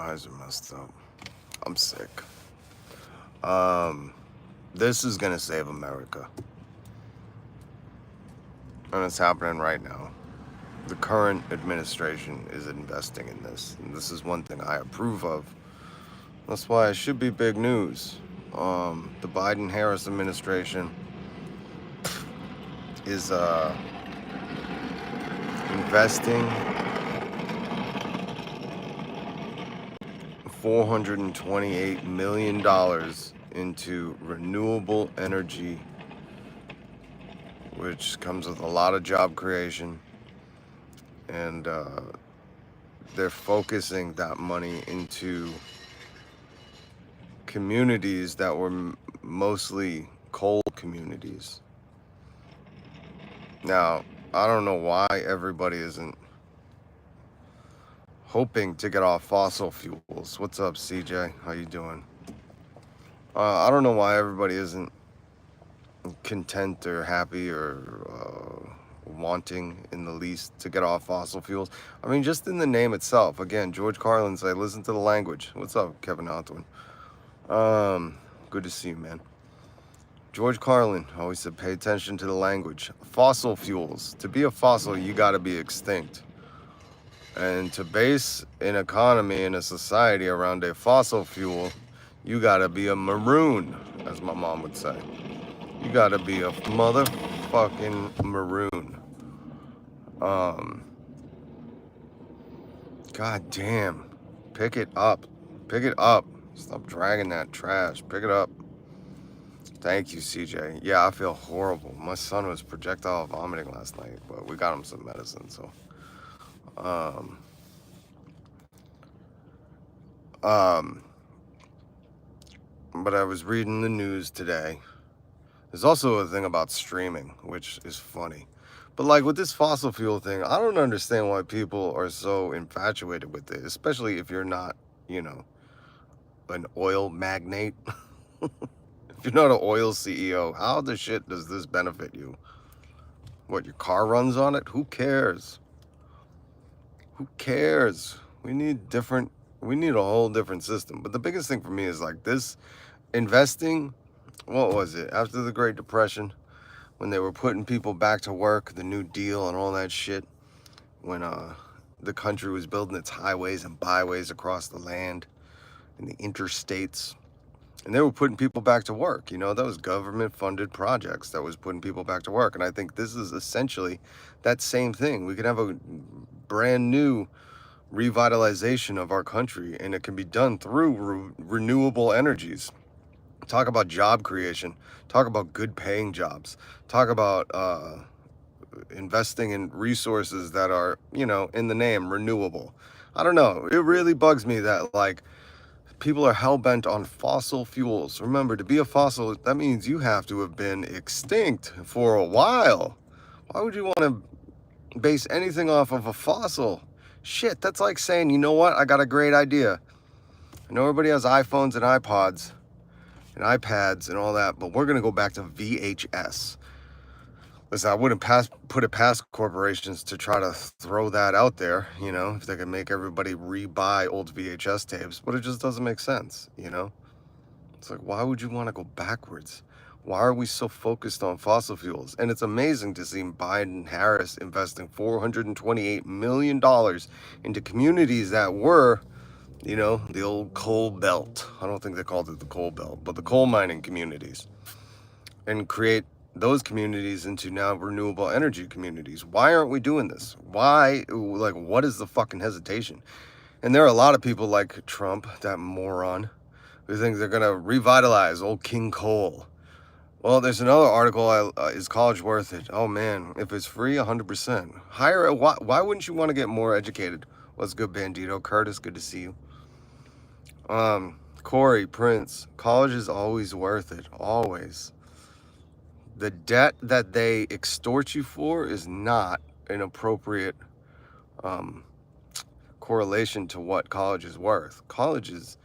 eyes are messed up. I'm sick. This is gonna save America, and it's happening right now. The current administration is investing in this, and this is one thing I approve of. That's why it should be big news. The Biden-Harris administration is investing $428 million into renewable energy, which comes with a lot of job creation, and they're focusing that money into communities that were mostly coal communities. Now, I don't know why everybody isn't hoping to get off fossil fuels. What's up, CJ? How you doing? I don't know why everybody isn't content or happy or wanting in the least to get off fossil fuels. I mean, just in the name itself. Again, George Carlin said, listen to the language. What's up, Kevin Altwin? Good to see you, man. George Carlin always said, pay attention to the language. Fossil fuels. To be a fossil, you got to be extinct. And to base an economy and a society around a fossil fuel, you got to be a maroon, as my mom would say. You got to be a motherfucking maroon. God damn. Pick it up. Pick it up. Stop dragging that trash. Pick it up. Thank you, CJ. Yeah, I feel horrible. My son was projectile vomiting last night, but we got him some medicine, so. But I was reading the news today. There's also a thing about streaming, which is funny. But like with this fossil fuel thing, I don't understand why people are so infatuated with it, especially if you're not, an oil magnate. If you're not an oil CEO, how the shit does this benefit you? What, your car runs on it? Who cares? Who cares? We need a whole different system. But the biggest thing for me is like this investing, what was it? After the Great Depression, when they were putting people back to work, the New Deal and all that shit, when the country was building its highways and byways across the land and the interstates, and they were putting people back to work. That was government-funded projects that was putting people back to work. And I think this is essentially that same thing. We can have a brand new revitalization of our country, and it can be done through renewable energies. Talk about job creation. Talk about good paying jobs. Talk about investing in resources that are, in the name, renewable. I don't know. It really bugs me that, like, people are hell-bent on fossil fuels. Remember, to be a fossil, that means you have to have been extinct for a while. Why would you want to base anything off of a fossil? Shit, that's like saying, you know what? I got a great idea. I know everybody has iPhones and iPods and iPads and all that, but we're going to go back to VHS. Listen, I wouldn't put it past corporations to try to throw that out there, if they can make everybody re-buy old VHS tapes, but it just doesn't make sense, It's like, why would you want to go backwards? Why are we so focused on fossil fuels? And it's amazing to see Biden-Harris investing $428 million into communities that were, the old coal belt. I don't think they called it the coal belt, but the coal mining communities. And create those communities into now renewable energy communities. Why aren't we doing this? Why, like, what is the fucking hesitation? And there are a lot of people like Trump, that moron, who think they're going to revitalize old King Coal. Well, there's another article, is college worth it? Oh man, if it's free, 100%. Hire, why wouldn't you want to get more educated? What's good, Bandito? Curtis, good to see you. Corey, Prince, college is always worth it, always. The debt that they extort you for is not an appropriate correlation to what college is worth. College is,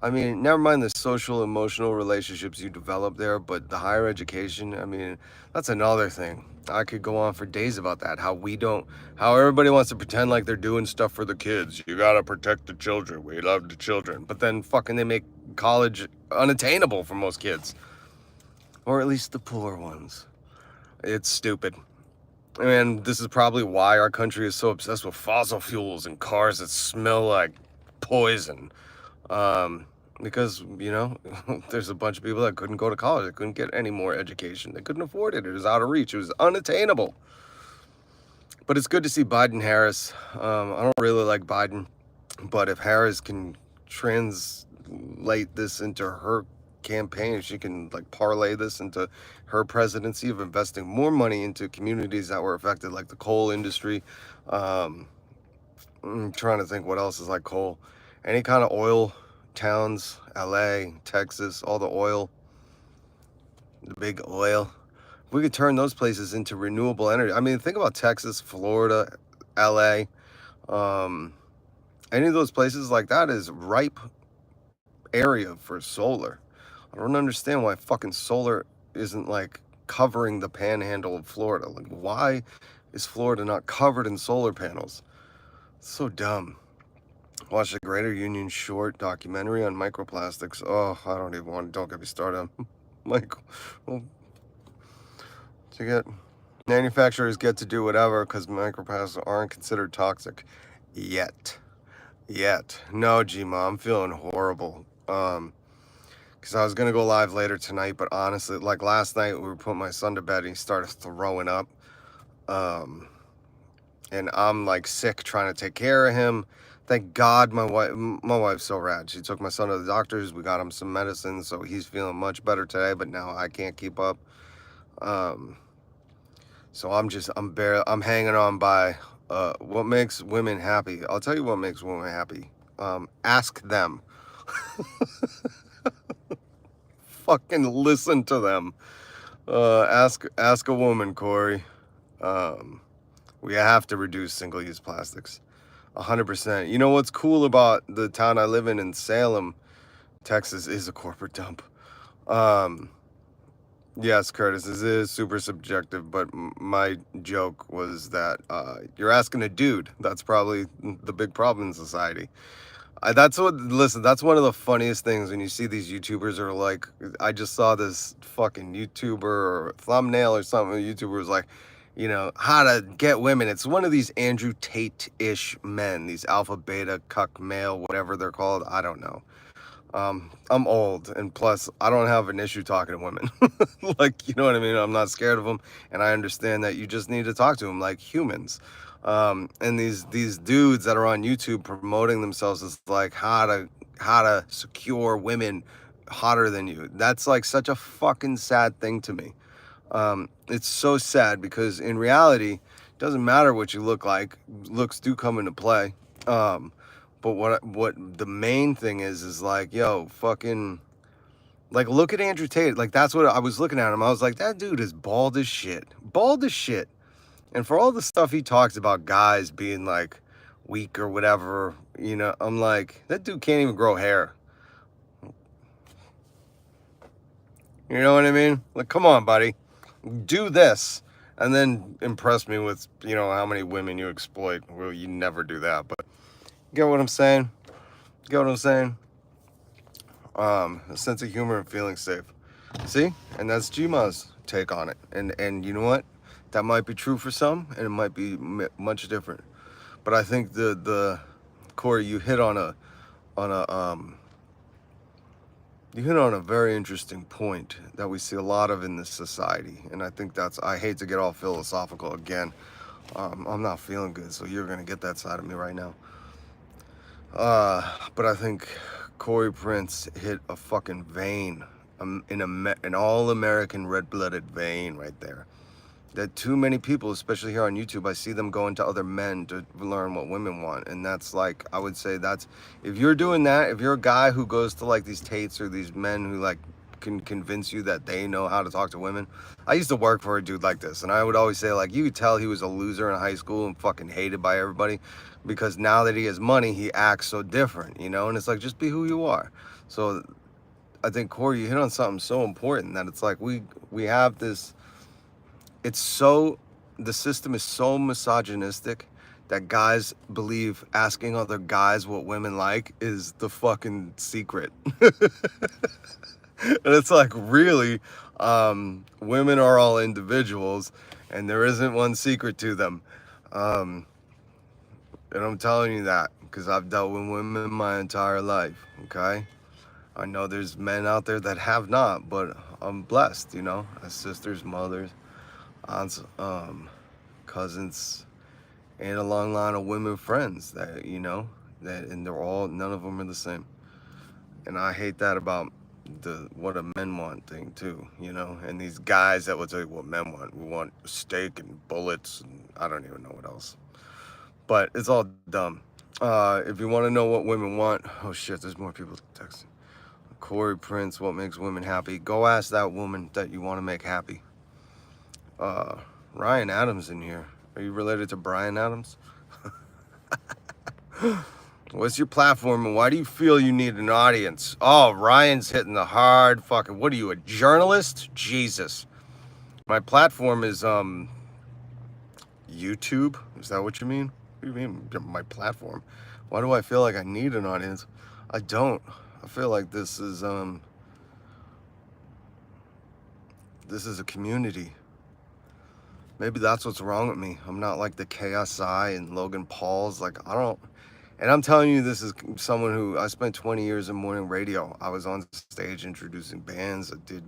never mind the social, emotional relationships you develop there, but the higher education, that's another thing. I could go on for days about that. How everybody wants to pretend like they're doing stuff for the kids. You gotta protect the children. We love the children. But then fucking they make college unattainable for most kids. Or at least the poor ones. It's stupid. And this is probably why our country is so obsessed with fossil fuels and cars that smell like poison. Because, there's a bunch of people that couldn't go to college. They couldn't get any more education. They couldn't afford it. It was out of reach. It was unattainable. But it's good to see Biden-Harris. I don't really like Biden. But if Harris can translate this into her campaign, if she can parlay this into her presidency of investing more money into communities that were affected, like the coal industry. I'm trying to think what else is like coal. Any kind of oil towns, LA, Texas, all the oil, the big oil. If we could turn those places into renewable energy. I mean, think about Texas, Florida, LA. Any of those places like that is ripe area for solar. I don't understand why fucking solar isn't covering the panhandle of Florida. Why is Florida not covered in solar panels? It's so dumb. Watched the Greater Union Short documentary on microplastics. Oh, I don't even want to. Don't get me started on manufacturers get to do whatever because microplastics aren't considered toxic yet. No, G-Ma, I'm feeling horrible. Because I was gonna go live later tonight, but honestly, last night we were putting my son to bed and he started throwing up. And I'm sick trying to take care of him. Thank God my wife's so rad. She took my son to the doctors. We got him some medicine, so he's feeling much better today, but now I can't keep up. So I'm hanging on by what makes women happy. I'll tell you what makes women happy. Ask them. Fucking listen to them. Ask a woman, Corey. We have to reduce single-use plastics. 100%. You know what's cool about the town I live in Salem, Texas, is a corporate dump. Yes, Curtis, this is super subjective, but my joke was that you're asking a dude. That's probably the big problem in society. That's one of the funniest things when you see these YouTubers are I just saw this fucking YouTuber or thumbnail or something. The YouTuber was how to get women. It's one of these Andrew Tate-ish men, these alpha, beta, cuck, male, whatever they're called. I don't know. I'm old, and plus, I don't have an issue talking to women. You know what I mean? I'm not scared of them, and I understand that you just need to talk to them like humans. And these dudes that are on YouTube promoting themselves as how to secure women hotter than you. That's such a fucking sad thing to me. It's so sad because in reality, it doesn't matter what you look like. Looks do come into play. But what the main thing is yo, fucking, look at Andrew Tate. That's what I was looking at him. I was like, that dude is bald as shit. And for all the stuff he talks about guys being weak or whatever, I'm that dude can't even grow hair. You know what I mean? Come on, buddy. Do this and then impress me with, how many women you exploit. Well, you never do that, but get what I'm saying? A sense of humor and feeling safe. See? And that's G-Ma's take on it. And you know what? That might be true for some, and it might be much different. But I think the Corey, you hit on a very interesting point that we see a lot of in this society, and I think I hate to get all philosophical again. I'm not feeling good, so you're gonna get that side of me right now. But I think Corey Prince hit a fucking vein, an all-American red-blooded vein right there. That too many people, especially here on YouTube, I see them going to other men to learn what women want. And that's I would say if you're doing that, if you're a guy who goes to these Tates or these men who can convince you that they know how to talk to women. I used to work for a dude like this, and I would always say you could tell he was a loser in high school and fucking hated by everybody because now that he has money, he acts so different, and it's just be who you are. So I think, Corey, you hit on something so important that it's we have this the system is so misogynistic that guys believe asking other guys what women like is the fucking secret. And it's like, really, women are all individuals, and there isn't one secret to them. Um, and I'm telling you that because I've dealt with women my entire life. Okay, I know there's men out there that have not, but I'm blessed. As sisters, mothers, aunts, cousins, and a long line of women friends and none of them are the same. And I hate that about the what a men want thing too, and these guys that will tell you what men want. We want steak and bullets, and I don't even know what else. But it's all dumb. If you want to know what women want, oh shit, there's more people texting. Corey Prince, what makes women happy? Go ask that woman that you want to make happy. Ryan Adams in here. Are you related to Brian Adams? What's your platform and why do you feel you need an audience? Oh, Ryan's hitting the hard fucking... What are you, a journalist? Jesus. My platform is YouTube. Is that what you mean? What do you mean, my platform? Why do I feel like I need an audience? I don't. I feel like this is a community. Maybe that's what's wrong with me. I'm not like the KSI and Logan Paul's. Like, I don't... And I'm telling you, this is someone who... I spent 20 years in morning radio. I was on stage introducing bands. I did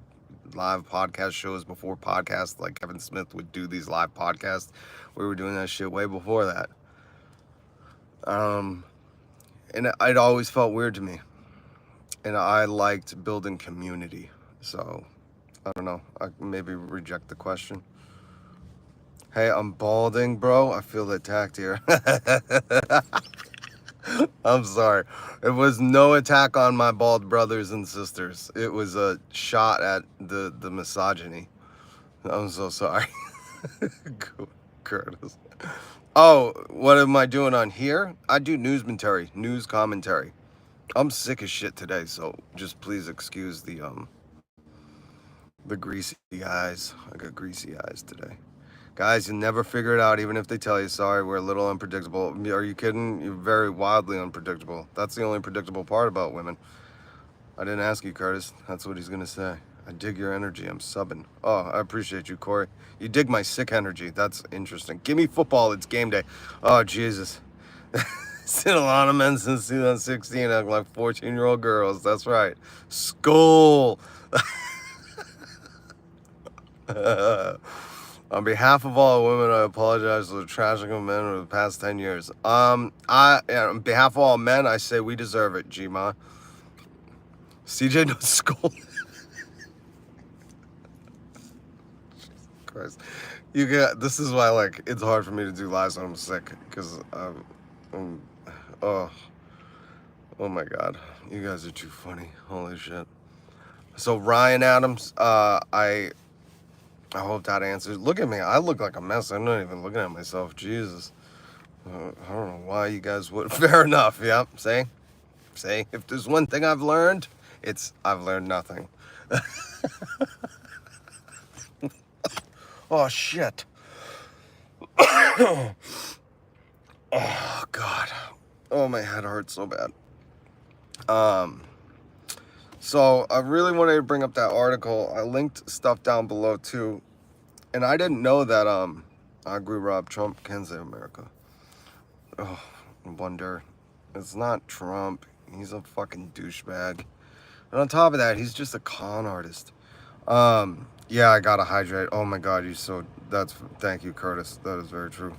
live podcast shows before podcasts. Like Kevin Smith would do these live podcasts. We were doing that shit way before that. And it always felt weird to me. And I liked building community. So, I don't know. I maybe reject the question. Hey, I'm balding, bro. I feel attacked here. I'm sorry. It was no attack on my bald brothers and sisters. It was a shot at the misogyny. I'm so sorry. Curtis. Oh, what am I doing on here? I do news commentary. I'm sick as shit today, so just please excuse the greasy eyes. I got greasy eyes today. Guys, you never figure it out, even if they tell you, sorry, we're a little unpredictable. Are you kidding? You're very wildly unpredictable. That's the only predictable part about women. I didn't ask you, Curtis. That's what he's going to say. I dig your energy. I'm subbing. Oh, I appreciate you, Corey. You dig my sick energy. That's interesting. Give me football. It's game day. Oh, Jesus. Seen a lot of men since 2016 acting like 14-year-old girls. That's right. School. On behalf of all women, I apologize for the trashing of men over the past 10 years. On behalf of all men, I say we deserve it, G-Ma. CJ knows school. Jesus Christ. This is why, it's hard for me to do lives when I'm sick, because oh my God. You guys are too funny. Holy shit. So, Ryan Adams, I hope that answers. Look at me. I look like a mess. I'm not even looking at myself. Jesus. I don't know why you guys would. Fair enough. Yeah. See? If there's one thing I've learned, I've learned nothing. Oh, shit. Oh, God. Oh, my head hurts so bad. So I really wanted to bring up that article. I linked stuff down below too. And I didn't know that I agree Rob Trump can save America. Oh, wonder. It's not Trump. He's a fucking douchebag. And on top of that, he's just a con artist. Yeah, I gotta hydrate. Oh my God, thank you, Curtis. That is very true.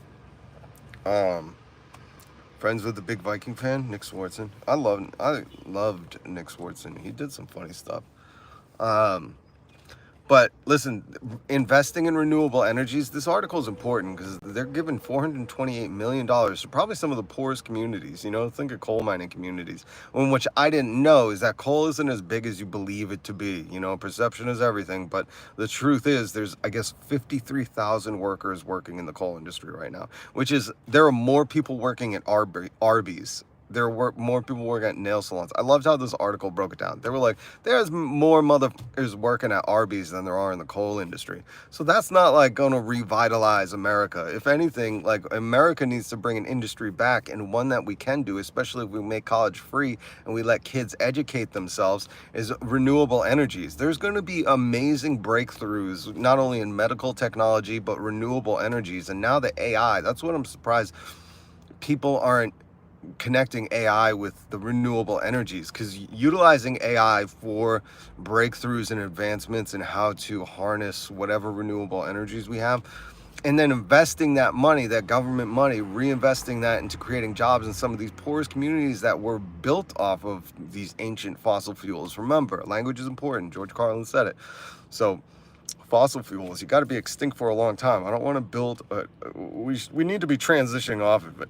Friends with the big Viking fan, Nick Swartzen. I loved Nick Swartzen. He did some funny stuff. But listen, investing in renewable energies, this article is important because they're giving $428 million to probably some of the poorest communities. Think of coal mining communities. Which I didn't know is that coal isn't as big as you believe it to be. Perception is everything. But the truth is there's, I guess, 53,000 workers working in the coal industry right now, there are more people working at Arby's there were more people working at nail salons. I loved how this article broke it down. They were like, there's more motherfuckers working at Arby's than there are in the coal industry. So that's not like going to revitalize America. If anything, like America needs to bring an industry back, and one that we can do, especially if we make college free and we let kids educate themselves, is renewable energies. There's going to be amazing breakthroughs, not only in medical technology, but renewable energies. And now the AI, that's what I'm surprised people aren't connecting AI with the renewable energies, because utilizing AI for breakthroughs and advancements in how to harness whatever renewable energies we have, and then investing that money, that government money, reinvesting that into creating jobs in some of these poorest communities that were built off of these ancient fossil fuels. Remember, language is important. George Carlin said it. So fossil fuels, you got to be extinct for a long time. I don't want to build we need to be transitioning off of it.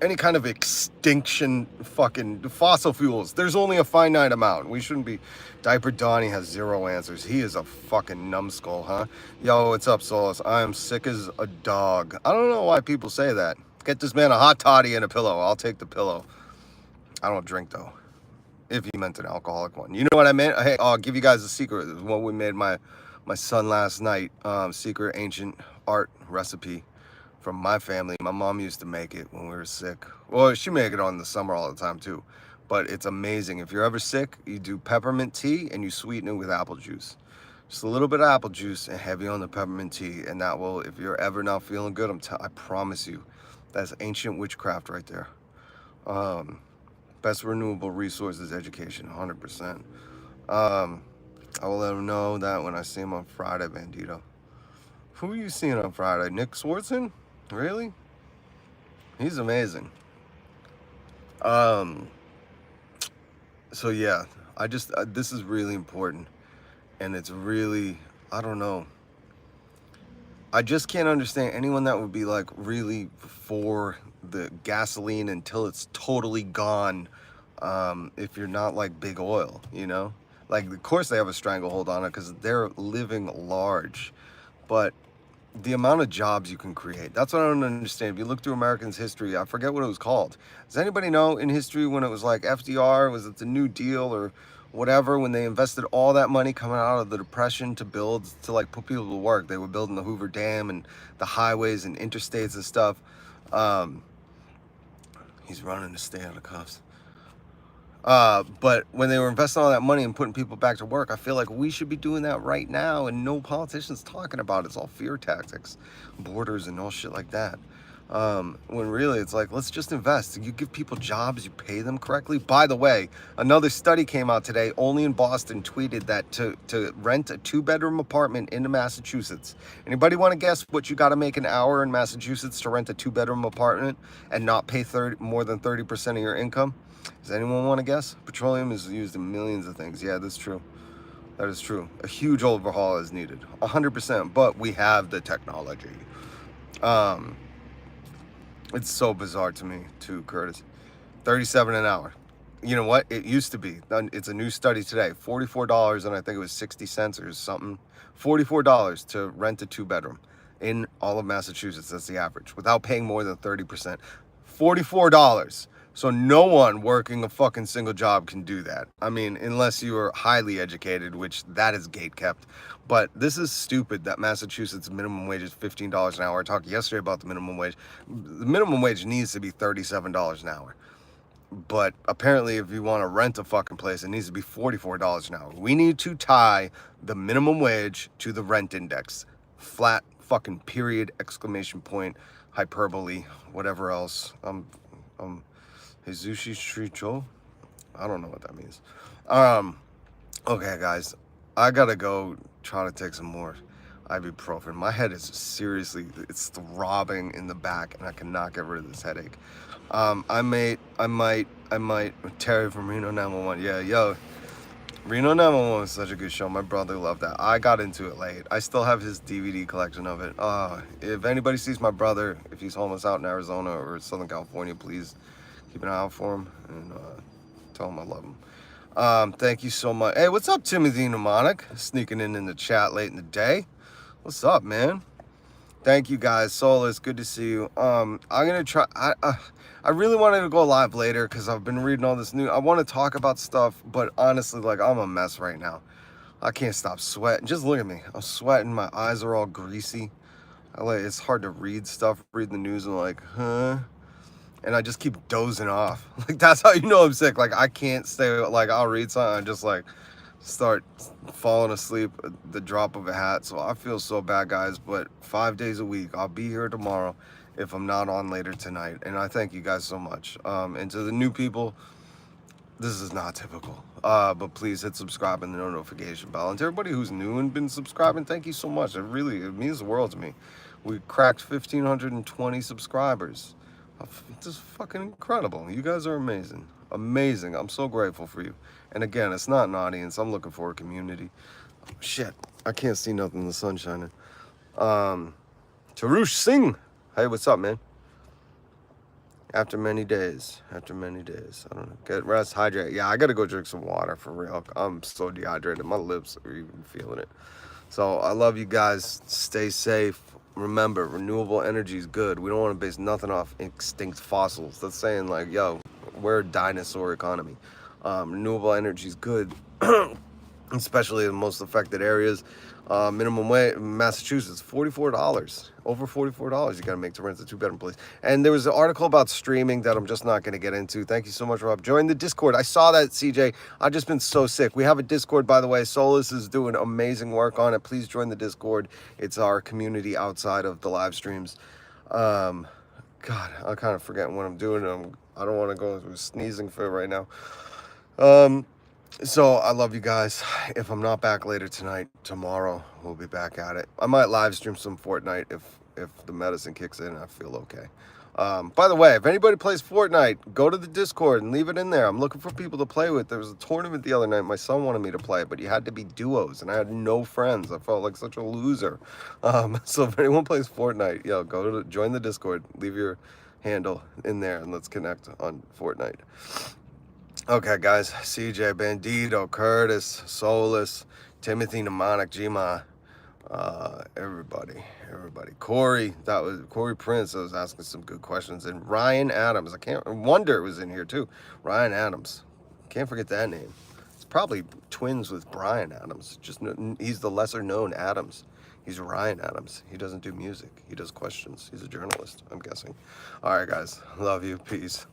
Any kind of extinction fucking fossil fuels, there's only a finite amount. We shouldn't be. Diaper Donnie has zero answers. He is a fucking numbskull, huh? Yo, what's up, Solus? I am sick as a dog. I don't know why people say that. Get this man a hot toddy and a pillow. I'll take the pillow. I don't drink though, if you meant an alcoholic one. You know what I meant? Hey, I'll give you guys a secret. This is what we made my son last night. Secret ancient art recipe from my family. My mom used to make it when we were sick. Well, she make it on the summer all the time too, but it's amazing. If you're ever sick, you do peppermint tea and you sweeten it with apple juice. Just a little bit of apple juice and heavy on the peppermint tea, and that will, if you're ever not feeling good, I promise you, that's ancient witchcraft right there. Best renewable resource is education, 100%. I will let him know that when I see him on Friday, Bandito. Who are you seeing on Friday? Nick Swartzen? Really? He's amazing. So yeah, I just this is really important, and it's really, I don't know. I just can't understand anyone that would be like really for the gasoline until it's totally gone. If you're not like big oil, you know, like of course they have a stranglehold on it because they're living large, but the amount of jobs you can create, that's what I don't understand. If you look through Americans' history, I forget what it was called. Does anybody know in history when it was like FDR, was it the New Deal or whatever, when they invested all that money coming out of the Depression to build, to like put people to work? They were building the Hoover Dam and the highways and interstates and stuff. He's running to stay out of cuffs. But when they were investing all that money and putting people back to work, I feel like we should be doing that right now, and no politicians talking about it. It's all fear tactics, borders and all shit like that. When really it's like, let's just invest. You give people jobs, you pay them correctly. By the way, another study came out today, only in Boston, tweeted that to rent a 2-bedroom apartment in Massachusetts. Anybody want to guess what you got to make an hour in Massachusetts to rent a 2-bedroom apartment and not pay more than 30% of your income? Does anyone want to guess? Petroleum is used in millions of things. Yeah, that's true. That is true. A huge overhaul is needed, 100%. But we have the technology. It's so bizarre to me, too, Curtis. 37 an hour. You know what? It used to be. It's a new study today. $44, and I think it was 60 cents or something. $44 to rent a 2-bedroom in all of Massachusetts. That's the average, without paying more than 30%. $44. So no one working a fucking single job can do that. I mean, unless you are highly educated, which that is gatekept. But this is stupid that Massachusetts minimum wage is $15 an hour. I talked yesterday about the minimum wage. The minimum wage needs to be $37 an hour. But apparently if you want to rent a fucking place, it needs to be $44 an hour. We need to tie the minimum wage to the rent index. Flat fucking period, exclamation point, hyperbole, whatever else. Hezushi Shicho? I don't know what that means. Okay, guys. I gotta go try to take some more ibuprofen. My head is seriously, it's throbbing in the back, and I cannot get rid of this headache. I might, Terry from Reno 911. Yeah, yo. Reno 911 is such a good show. My brother loved that. I got into it late. I still have his DVD collection of it. If anybody sees my brother, if he's homeless out in Arizona or Southern California, please keep an eye out for him and tell him I love him. Thank you so much. Hey, what's up, Timothy Mnemonic? Sneaking in the chat late in the day. What's up, man? Thank you guys. Solus, good to see you. I'm gonna try. I really wanted to go live later because I've been reading all this news. I want to talk about stuff, but honestly, like I'm a mess right now. I can't stop sweating. Just look at me. I'm sweating. My eyes are all greasy. It's hard to read stuff, read the news, and like, huh? And I just keep dozing off. Like that's how you know I'm sick. Like I can't stay. Like I'll read something and just like start falling asleep at the drop of a hat. So I feel so bad, guys, but 5 days a week. I'll be here tomorrow if I'm not on later tonight. And I thank you guys so much. And to the new people, this is not typical. But please hit subscribe and the notification bell. And to everybody who's new and been subscribing, thank you so much. It means the world to me. We cracked 1,520 subscribers. This is fucking incredible. You guys are amazing. Amazing. I'm so grateful for you. And again, it's not an audience. I'm looking for a community. Shit. I can't see nothing. The sun's shining. Tarush Singh. Hey, what's up, man? After many days. I don't know. Get rest, hydrate. Yeah, I gotta go drink some water for real. I'm so dehydrated. My lips are even feeling it. So I love you guys. Stay safe. Remember, renewable energy is good. We don't want to base nothing off extinct fossils. That's saying like, yo, we're a dinosaur economy. Renewable energy is good, especially in the most affected areas. Minimum wage in Massachusetts, $44. Over $44 you got to make to rent a 2-bedroom place. And there was an article about streaming that I'm just not going to get into. Thank you so much, Rob. Join the Discord. I saw that, CJ. I've just been so sick. We have a Discord, by the way. Solus is doing amazing work on it. Please join the Discord. It's our community outside of the live streams. God, I'm kind of forgetting what I'm doing. I don't want to go through a sneezing fit right now. So I love you guys. If I'm not back later tonight, tomorrow we'll be back at it. I might live stream some Fortnite if the medicine kicks in and I feel okay. By the way, if anybody plays Fortnite, go to the Discord and leave it in there. I'm looking for people to play with. There was a tournament the other night. My son wanted me to play, but you had to be duos, and I had no friends. I felt like such a loser. So if anyone plays Fortnite, yo, join the Discord. Leave your handle in there, and let's connect on Fortnite. Okay, guys. CJ, Bandito, Curtis, Solus, Timothy, Mnemonic, Gma, everybody. Corey, that was Corey Prince. I was asking some good questions. And Ryan Adams. Wonder was in here too. Ryan Adams. Can't forget that name. It's probably twins with Brian Adams. He's the lesser known Adams. He's Ryan Adams. He doesn't do music. He does questions. He's a journalist, I'm guessing. All right, guys. Love you. Peace.